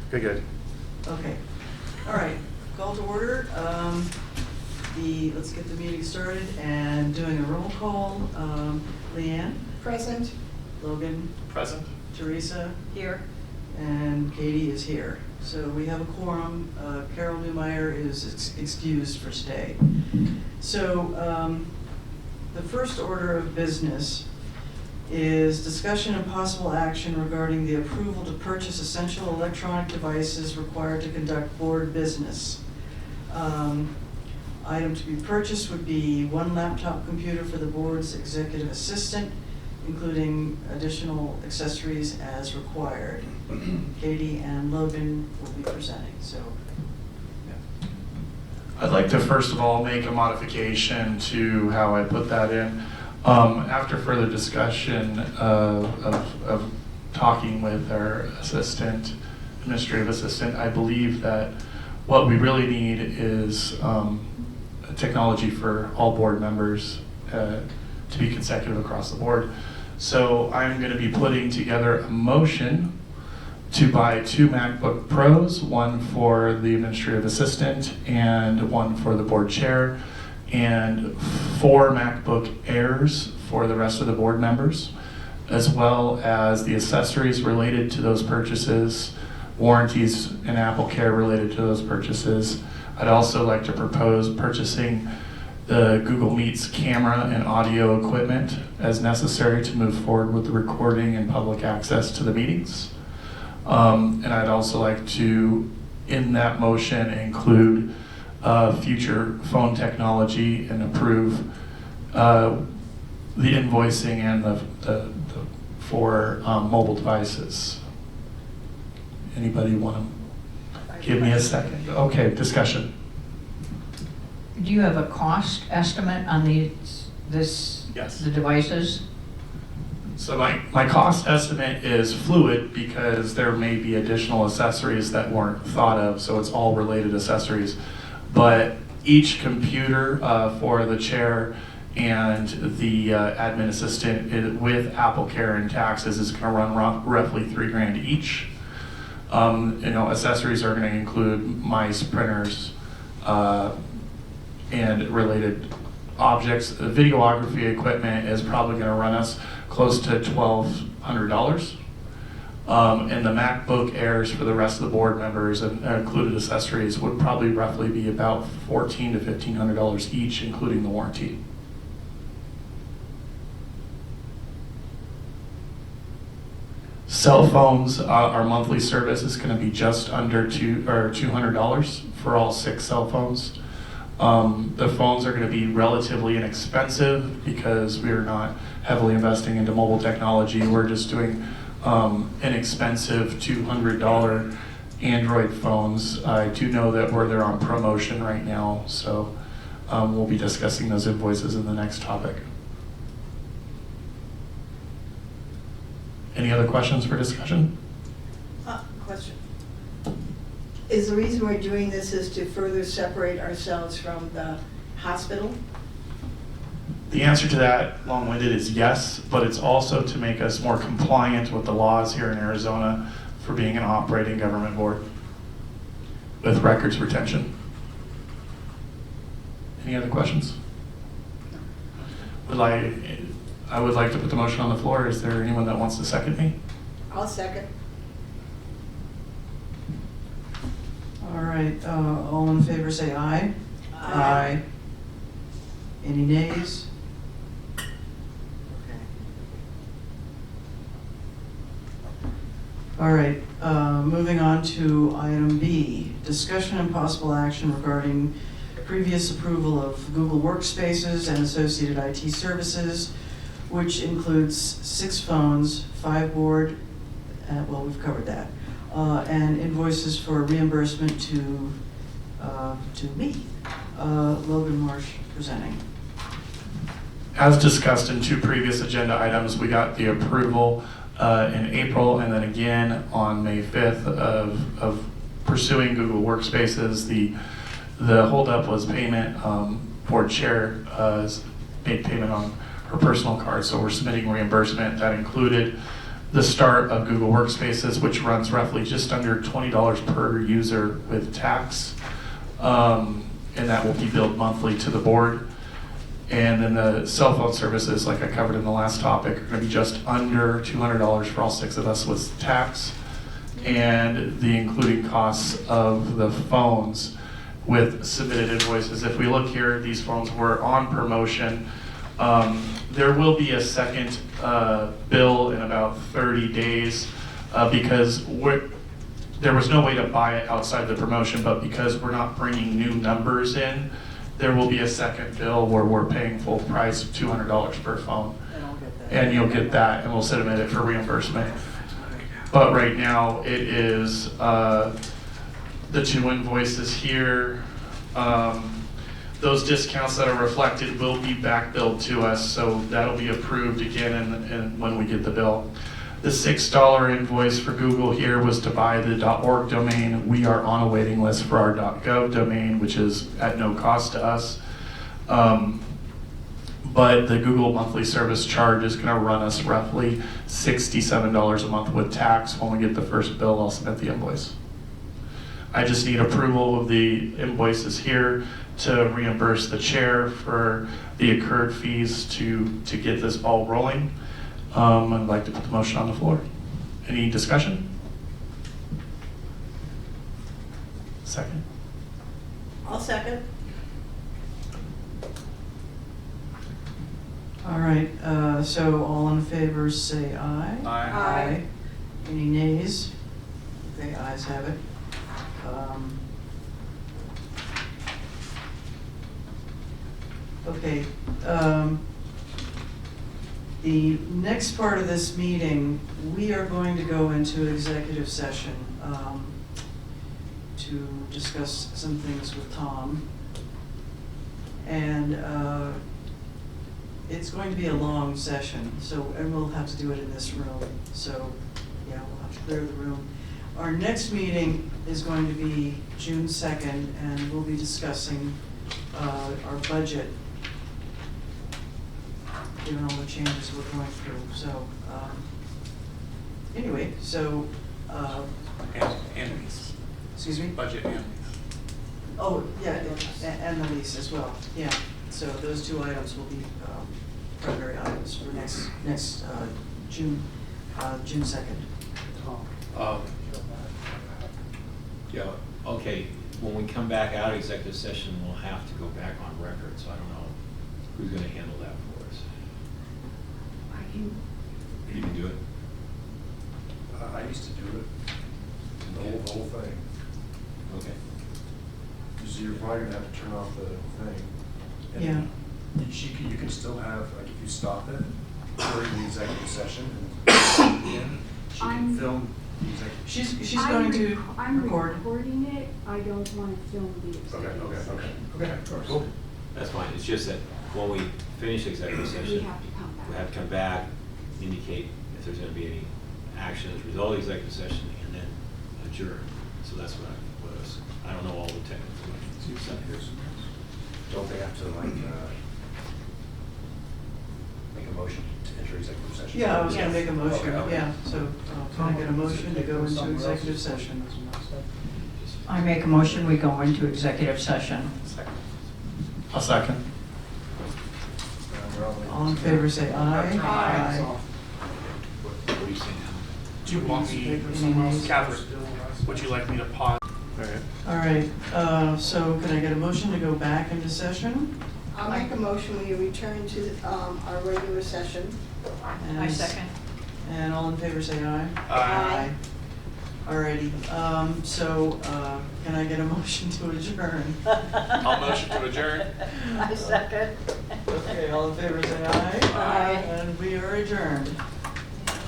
Good. Okay. All right. Call to order. Let's get the meeting started and doing a roll call. Leanne? Present. Logan? Present. Teresa? Here. And Katie is here. So we have a quorum. Carol Newmeyer is excused for stay. So the first order of business is discussion and possible action regarding the approval to purchase essential electronic devices required to conduct board business. Item to be purchased would be one laptop computer for the board's executive assistant, including additional accessories as required. Katie and Logan will be presenting, so. I'd like to first of all make a modification to how I put that in. After further discussion of talking with our administrative assistant, I believe that what we really need is technology for all board members to be consecutive across the board. So I'm going to be putting together a motion to buy 2 MacBook Pros, one for the administrative assistant and one for the board chair, and 4 MacBook Airs for the rest of the board members, as well as the accessories related to those purchases, warranties and Apple Care related to those purchases. I'd also like to propose purchasing the Google Meets camera and audio equipment as necessary to move forward with the recording and public access to the meetings. And I'd also like to, in that motion, include future phone technology and approve the invoicing and the for mobile devices. Anybody want to give me a second? Okay, discussion. Do you have a cost estimate on Yes. the devices? So my cost estimate is fluid because there may be additional accessories that weren't thought of, so it's all related accessories. But each computer for the chair and the admin assistant with Apple Care and taxes is going to run roughly $3,000 each. Accessories are going to include mice, printers, and related objects. The videography equipment is probably going to run us close to $1,200. And the MacBook Airs for the rest of the board members and included accessories would probably roughly be about $1,400 to $1,500 each, including the warranty. Cell phones, our monthly service is going to be just under $200 for all 6 cell phones. The phones are going to be relatively inexpensive because we're not heavily investing into mobile technology. We're just doing inexpensive $200 Android phones. I do know that they're on promotion right now, so we'll be discussing those invoices in the next topic. Any other questions for discussion? Question. Is the reason we're doing this is to further separate ourselves from the hospital? The answer to that, long-winded, is yes, but it's also to make us more compliant with the laws here in Arizona for being an operating government board with records retention. Any other questions? I would like to put the motion on the floor. Is there anyone that wants to second me? I'll second. All right, all in favor say aye. Aye. Any nays? Okay. All right, moving on to item B, discussion and possible action regarding previous approval of Google Workspaces and associated IT services, which includes 6 phones, 5 board, well, we've covered that, and invoices for reimbursement to me. Logan Marsh presenting. As discussed in 2 previous agenda items, we got the approval in April and then again on May 5th of pursuing Google Workspaces. The holdup was payment. Board chair made payment on her personal card, so we're submitting reimbursement. That included the start of Google Workspaces, which runs roughly just under $20 per user with tax. And that will be billed monthly to the board. And then the cell phone services, like I covered in the last topic, are going to be just under $200 for all 6 of us with tax. And the including costs of the phones with submitted invoices. If we look here, these phones were on promotion. There will be a second bill in about 30 days because there was no way to buy it outside the promotion, but because we're not bringing new numbers in, there will be a second bill where we're paying full price of $200 per phone. And I'll get that. And you'll get that, and we'll submit it for reimbursement. But right now, it is the 2 invoices here. Those discounts that are reflected will be back billed to us, so that'll be approved again and when we get the bill. The $6 invoice for Google here was to buy the .org domain. We are on a waiting list for our .gov domain, which is at no cost to us. But the Google monthly service charge is going to run us roughly $67 a month with tax. When we get the first bill, I'll submit the invoice. I just need approval of the invoices here to reimburse the chair for the incurred fees to get this ball rolling. I'd like to put the motion on the floor. Any discussion? Second. I'll second. All right, so all in favor say aye. Aye. Any nays? Okay, ayes have it. Okay, the next part of this meeting, we are going to go into executive session to discuss some things with Tom. And it's going to be a long session, and we'll have to do it in this room. So, yeah, we'll have to clear the room. Our next meeting is going to be June 2nd, and we'll be discussing our budget, given all the changes we're going through. So, anyway, so, And lease. excuse me? Budget and lease. Oh, yeah, and the lease as well, yeah. So those 2 items will be primary items for next June 2nd. Yeah, okay, when we come back out of executive session, we'll have to go back on record, so I don't know who's gonna handle that for us. I can, You can do it? I used to do it, the whole thing. Okay. So you're probably gonna have to turn off the thing. And Yeah. You can still have, like, if you stop it during the executive session and again, she can I'm- film the executive. She's I'm going to I'm record. recording it, I don't want to film the Okay, executive okay, session. okay. Cool. That's fine, it's just that when we finish executive We session, have to come back. we have to come back, indicate if there's gonna be any action as a result of executive session, and then adjourn. So that's what I don't know all the technical. Don't they have to, like, make a motion to enter executive session? Yeah, I was gonna make a motion, Okay. yeah. So can I get a motion to go into executive session? I make a motion, we go into executive session. I'll second. All in favor say aye. Aye. What do you say now? Do you want me, Catherine, would you like me to pause? All right, so can I get a motion to go back into session? I'll make a motion, we return to our regular session. And- I second. And all in favor say aye. Aye. Alrighty, so can I get a motion to adjourn? I'll motion to adjourn. I second. Okay, all in favor say aye. Aye. And we are adjourned.